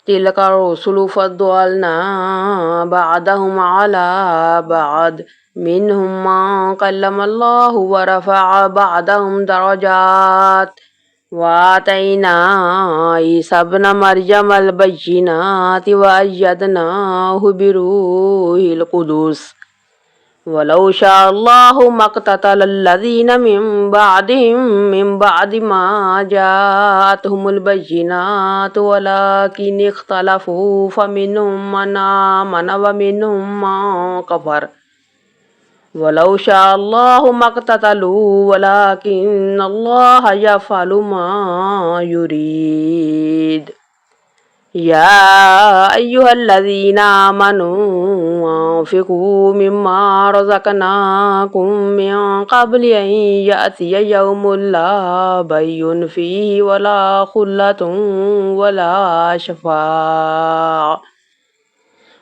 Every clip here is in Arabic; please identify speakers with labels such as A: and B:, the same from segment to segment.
A: تلك الرسل فضلنا بعضهم على بعض منهم من كلم الله ورفع بعضهم درجات وآتينا عيسى ابن مريم البينات وأيدناه بروح القدس ولو شاء الله ما اقتتل الذين من بعد ما جاءتهم البينات ولكن اختلفوا فمنهم من آمن ومنهم من كفر ولو شاء الله ما اقتتلوا ولكن الله يفعل ما يريد يا أيها الذين آمنوا أنفقوا مما رزقناكم من قبل أن يأتي يوم لا بيع فيه ولا خلة ولا شفاعة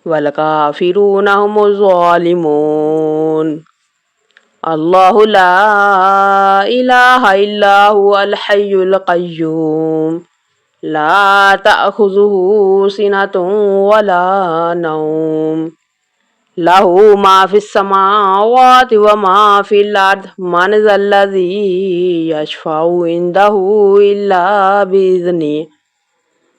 A: والكافرون هم الظالمون الله لا إله إلا هو الحي القيوم لا تأخذه سنة ولا نوم له ما في السماوات وما في الأرض من ذا الذي يشفع عنده إلا بإذنه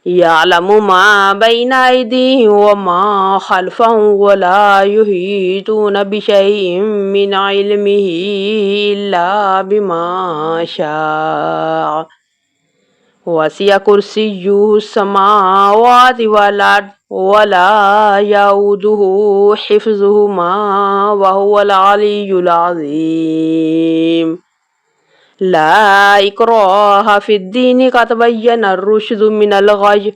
A: يعلم ما بين أيديهم وما خلفهم ولا يحيطون بشيء من علمه إلا بما شاء وسع كرسيه السماوات والأرض ولا يؤوده حفظهما وهو العلي العظيم لا إكراه في الدين قد تبين الرشد من الغي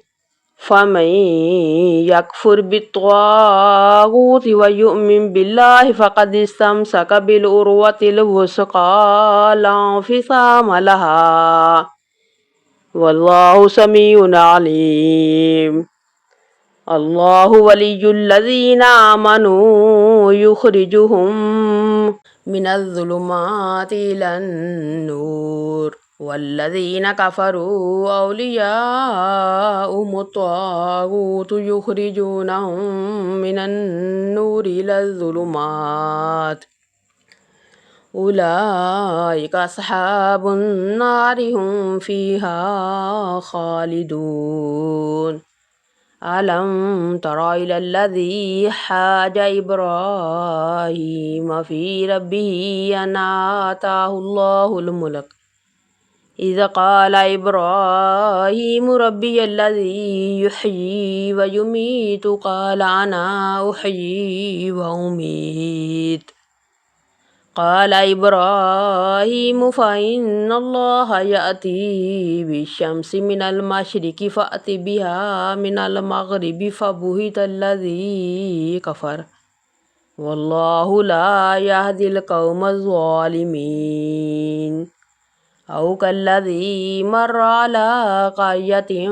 A: فمن يكفر بالطاغوت ويؤمن بالله فقد استمسك بالعروة الوثقى لا انفصام لها والله سميع عليم الله ولي الذين آمنوا يخرجهم من الظلمات إلى النور والذين كفروا أولياؤهم الطاغوت يخرجونهم من النور إلى الظلمات أولئك أصحاب النار هم فيها خالدون ألم تر إلى الذي حاج إبراهيم في ربه أن آتاه الله الملك إذ قال إبراهيم ربي الذي يحيي ويميت قال أنا أحيي وأميت قال إبراهيم فإن الله يأتي بالشمس من المشرق فأت بها من المغرب فبهت الذي كفر والله لا يهدي القوم الظالمين أو كالذي مر على قرية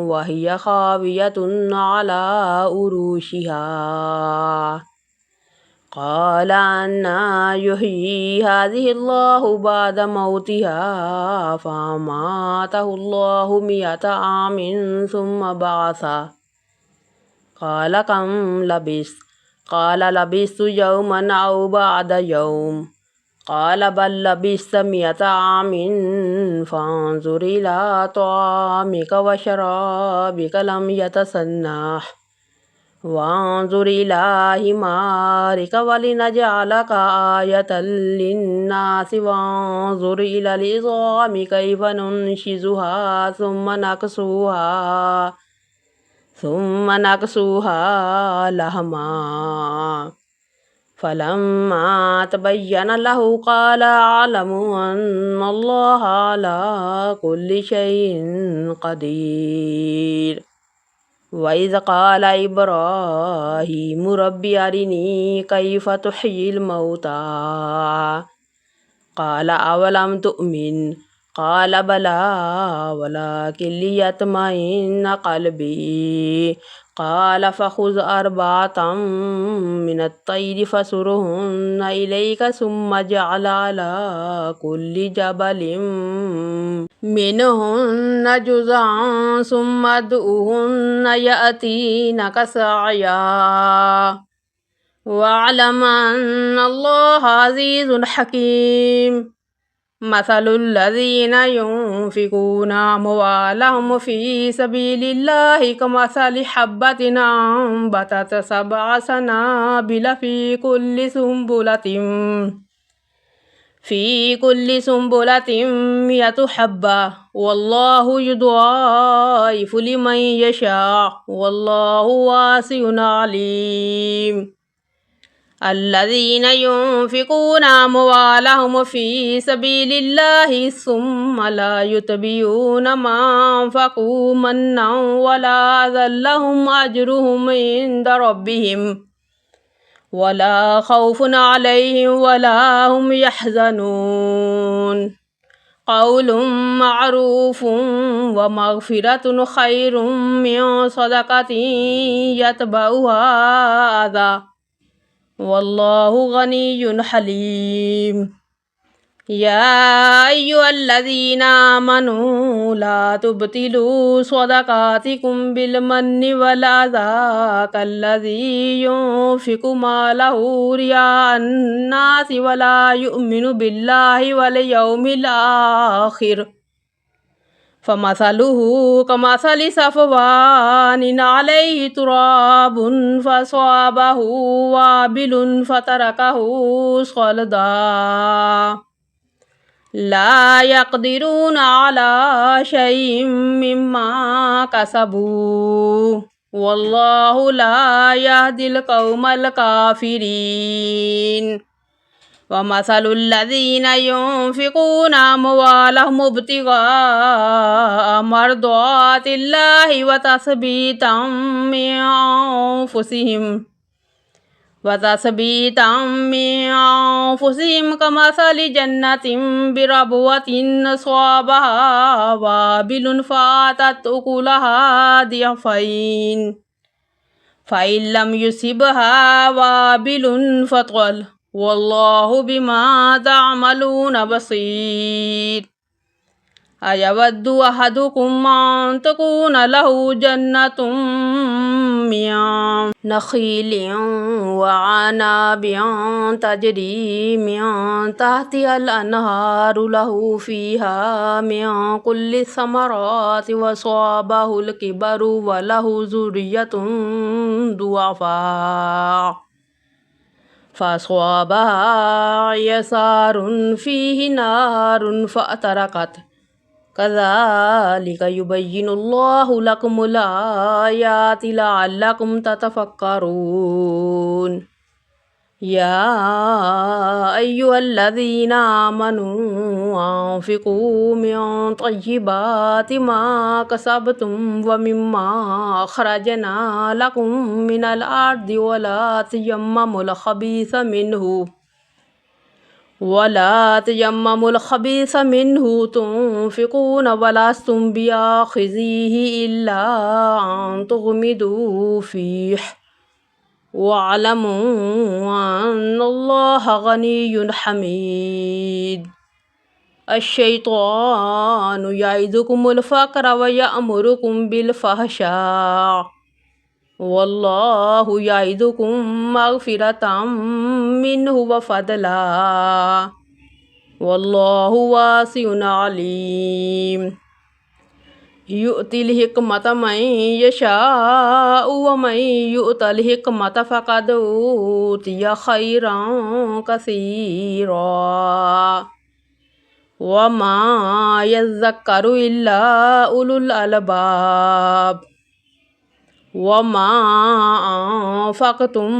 A: وهي خاوية على عروشها قال أنى يحيي هذه الله بعد موتها فأماته الله 100 عام ثم بعثه قال كم لبثت قال لبثت يوما أو بعد يوم قال بل لبثت 100 عام فانظر إلى طعامك وشرابك لم يتسنح وانظر إلى حمارك ولنجعلك آية للناس وانظر إلى العظام كيف ننشزها ثم نكسوها لحما فلما تبين له قال أعلم أن الله على كل شيء قدير وإذ قال إبراهيم رب أرني كيف تحيي الموتى قال أولم تؤمن قال بلى ولكن ليطمئن قلبي. قال فخذ 4 من الطير فصرهن إليك ثم اجعل على كل جبل منهن جزعا ثم ادعوهن يأتينك سعيا واعلم أن الله عزيز حكيم. مثل الذين ينفقون أموالهم في سبيل الله كمثل حبة أنبتت 7 سنابل في كل سنبلة 100 حبة والله يضاعف لمن يشاء والله واسع عليم. الذين ينفقون أموالهم في سبيل الله ثم لا يتبعون ما أنفقوا منا ولا أذى لهم أجرهم عند ربهم ولا خوف عليهم ولا هم يحزنون. قول معروف ومغفرة خير من صدقة يتبعها أذى والله غني حليم. يا أيها الذين آمنوا لا تبطلوا صدقاتكم بالمن والأذى كالذي ينفق ماله رياء الناس ولا يؤمن بالله واليوم الآخر فمثله كمثل صفوان عليه تراب فأصابه وابل فتركه صلدا لا يقدرون على شيء مما كسبوا والله لا يهدي القوم الكافرين. ومثل الذين ينفقون أموالهم ابتغاء مرضات الله وتثبيتا من أنفسهم كمثل جنة بربوة أصابها وابل فآتت أكلها ضعفين فإن لم يصبها وابل فطل والله بما تعملون بصير. أيود أحدكم أن تكون له جنة من نخيل وعناب تجري من تحتها الأنهار له فيها من كل الثمرات وأصابه الكبر وله ذرية ضعفاء فأصابها إعصار فيه نار فاحترقت كذلك يبين الله لكم الآيات لعلكم تتفكرون. يا أيها الذين آمنوا أنفقوا من طيبات ما كسبتم ومما أخرجنا لكم من الأرض ولا تيمموا الخبيث منه تنفقون ولستم بآخذيه إلا أن تغمضوا فيه واعلموا أن الله غني حميد. الشيطان يعدكم الفقر ويأمركم بالفحشاء والله يعدكم مغفرة منه وفضلا والله واسع عليم. يؤتي الحكمة من يشاء ومن يؤت الحكمة فقد أوتي خيرا كثيرا وما يذكر إلا أولو الألباب. وما أنفقتم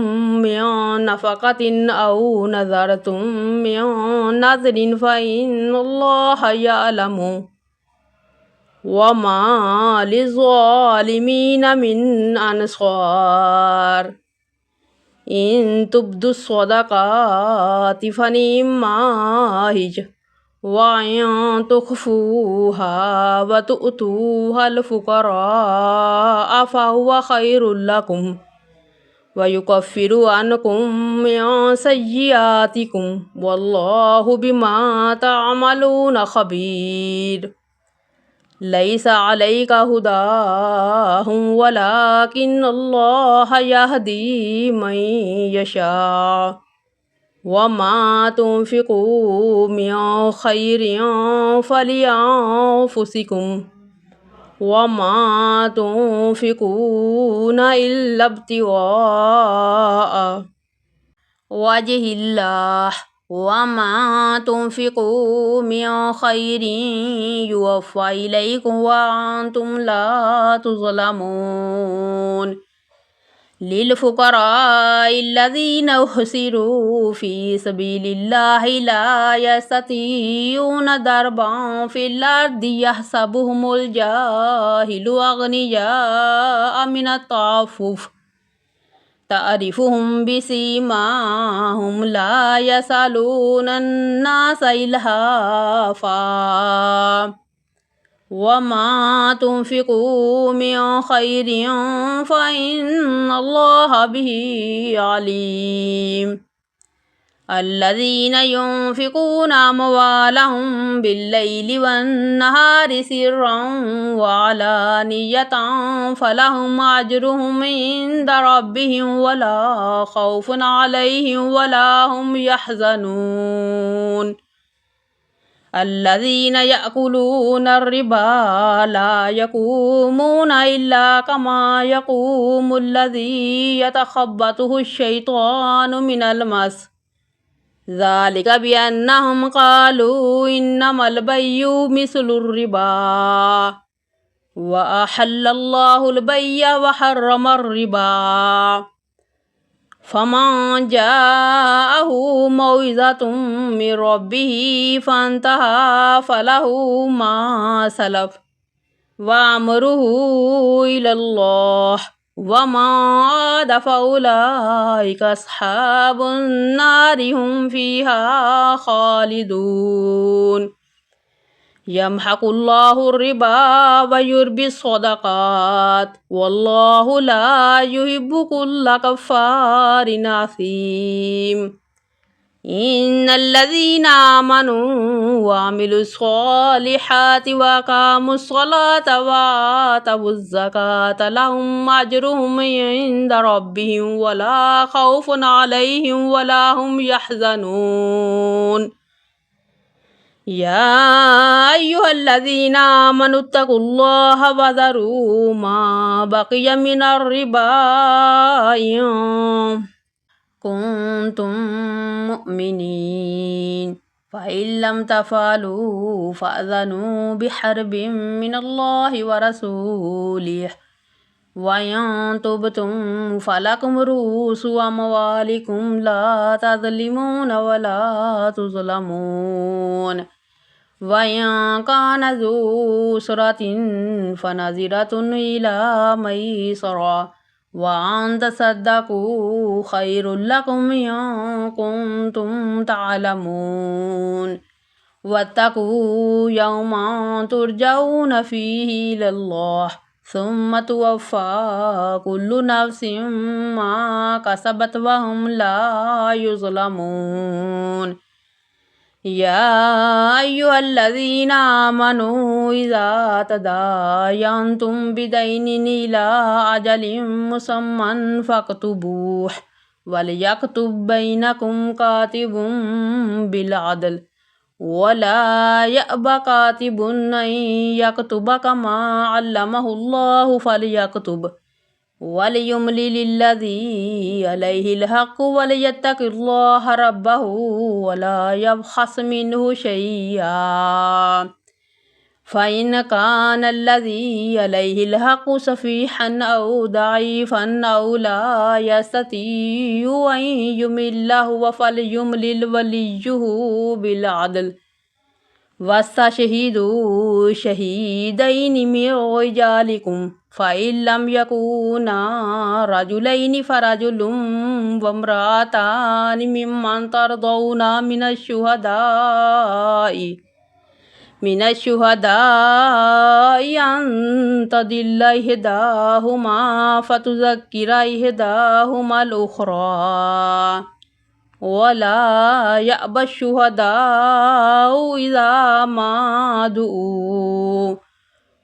A: من نفقة أو نذرتم من نذر فإن الله يعلم وما للظالمين من أنصار. إن تبدوا الصدقات فنعما هي وإن تخفوها وتؤتوها الفقراء فهو خير لكم ويكفر عنكم من سيئاتكم والله بما تعملون خبير ليس عليك هداهم ولكن الله يهدي من يشاء وما تنفقوا من خير فلأنفسكم وما تنفقون إلا ابتغاء وجه الله وما تنفقوا من خير يوفى إليكم وأنتم لا تظلمون للفقراء الذين أحصروا في سبيل الله لا يستطيعون ضربا في الأرض يحسبهم الجاهل أغنياء من التعفف تعرفهم بسيماهم لا يسألون الناس إلهافا وما تنفقوا من خير فإن الله به عليم الذين ينفقون أموالهم بالليل والنهار سرا وعلانية فلهم أجرهم عند ربهم ولا خوف عليهم ولا هم يحزنون الذين يأكلون الربا لا يقومون إلا كما يقوم الذي يتخبطه الشيطان من المس ذلك بأنهم قالوا إنما البيع مثل الربا وأحل الله البيع وحرم الربا فمن جاءه موعظة من ربه فانتهى فله ما سلف وأمره إلى الله وما عاد فأولئك أصحاب النار هم فيها خالدون يمحق الله الربا ويربي الصدقات والله لا يحب كل كفار أثيم إن الذين آمنوا وعملوا الصالحات وأقاموا الصلاة وآتوا الزكاة لهم أجرهم عند ربهم ولا خوف عليهم ولا هم يحزنون يا أيها الذين آمنوا اتقوا الله وذروا ما بقي من الربا إن كنتم مؤمنين فإن لم تفعلوا فأذنوا بحرب من الله ورسوله وإن تبتم فلكم رؤوس أموالكم لا تظلمون ولا تظلمون وإن كان ذو أسرة فنظرة إلى ميسرة وأن تصدقوا خير لكم إن كنتم تعلمون واتقوا يوما ترجعون فيه إلى الله ثم توفى كل نفس ما كسبت وهم لا يظلمون يا أيها الذين آمنوا إذا تداينتم بدين إلى أجل مسمى فاكتبوه وليكتب بينكم كاتب بالعدل ولا يأب كاتب أن يكتب كما علمه الله فليكتب وليملل الذي عليه الحق وليتق الله ربه ولا يبخس منه شيئا فإن كان الذي عليه الحق سفيحا أو ضعيفا أو لا يستطيع أن يمله فليملل وليه بالعدل واستشهدوا شهيدين من رجالكم فإن لم يكونا رجلين فرجل وامرأتان ممن ترضون من الشهداء मिनश्शुहदाइ अन तदिल्ल इहदाहुमा फतुज़क्किरा इहदाहुमल उख़रा वला यअबा शुहदाउ इज़ा मा दुऊ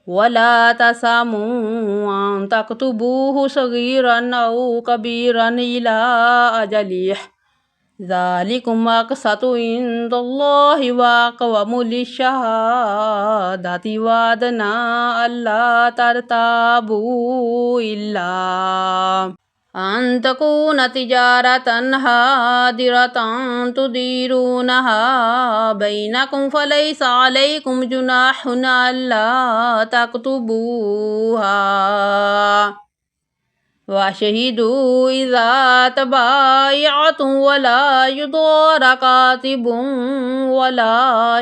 A: वला तसामू अन तक्तुबूहु सगीरन औ कबीरन इला अजलिह ज़ालिकुम अक़सतु इंदल्लाहि व अक़वमु लिश्शहादति व अदना अल्ला तर्ताबू इल्ला अन तकून तिजारतन हादिरतन तुदीरूनहा बैनकुम फलैसा अलैकुम जुनाहुन अल्ला तक्तुबूहा वशहिदू इज़ा तबायअतुम वला युदार कातिबुन वला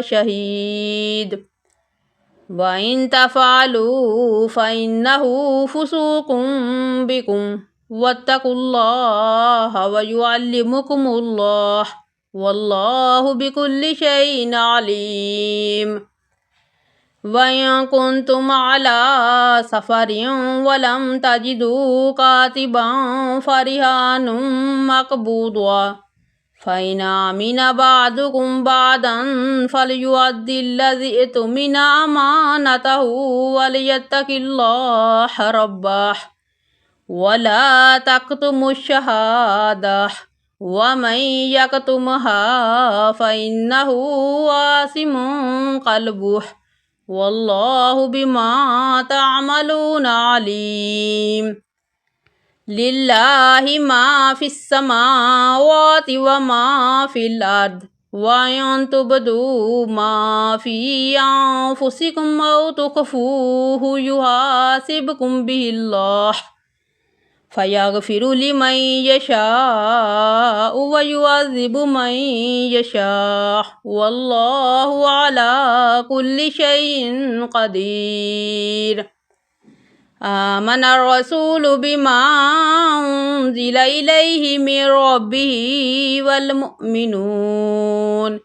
A: शहीद व इन तफ़अलू फ़इन्नहु फ़ुसूक़ुम बिकुम वत्तक़ुल्लाह व युअल्लिमुकुमुल्लाह वल्लाहु बिकुल्लि शैइन अलीम व इन कुन्तुम अला सफ़रिन वलम तजिदू कातिबन फ़रिहानुम मक़बूदा फ़इन अमिन बअदुकुम बअदन फ़लयुअद्दिल्लज़ी इत्मिना अमानतहु वलियत्तक़िल्लाह रब्बह वला तक्तुमुश्शहादह वमन यक्तुमहा फ़इन्नहु आसिमुन क़ल्बुह वल्लाहु बिमा तअमलून अलीम लिल्लाहि मा फिस्समावाति व मा फिल अर्द व इन तुब्दू मा फी अनफुसिकुम औ तुख़फूहु युहासिबकुम बिहिल्लाह फ़यग़फ़िरु लिमन यशाअ व युअज़्ज़िबु मन यशाअ वल्लाहु अला कुल्लि शैइन क़दीर आमन अर्रसूलु बिमा उन्ज़िला इलैहि मिर रब्बिही वल मुअ्मिनून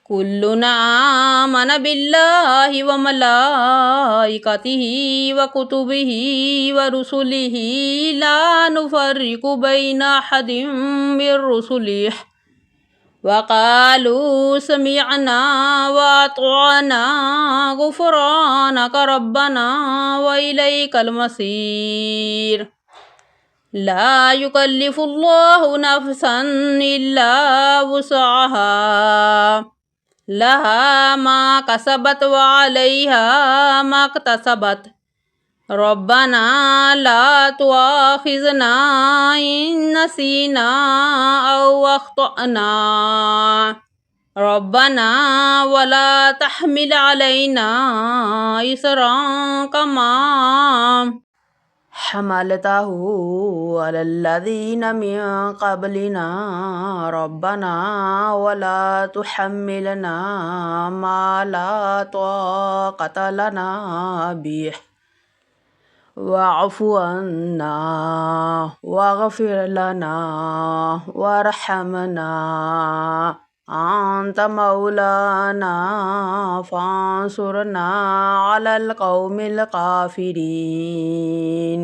A: कुल्लुन आमन बिल्लाहि व मलाइकतिही व कुतुबिही व रुसुलिही ला नुफ़र्रिक़ु बैन अहदिन मिर रुसुलिहि व क़ालू समिअना व अतअना ग़ुफ़रानक रब्बना व इलैकल मसीर ला युकल्लिफ़ुल्लाहु नफ़्सन इल्ला वुसअहा लहा मा कसबत व अलैहा मक्तसबत रब्बना ला तुआख़िज़ना इन नसीना औ अख़्तअना रब्बना वला तहमिल अलैना इसरन कमा हमलतहु अलल्लज़ीन मिन क़ब्लिना रब्बना वला तुहम्मिलना मा ला ताक़त लना बिहि वाअफ़ु अन्ना वग़फ़िर लना वरहमना अंत मौलाना फ़ांसुरना अलल क़ौमिल काफ़िरीन।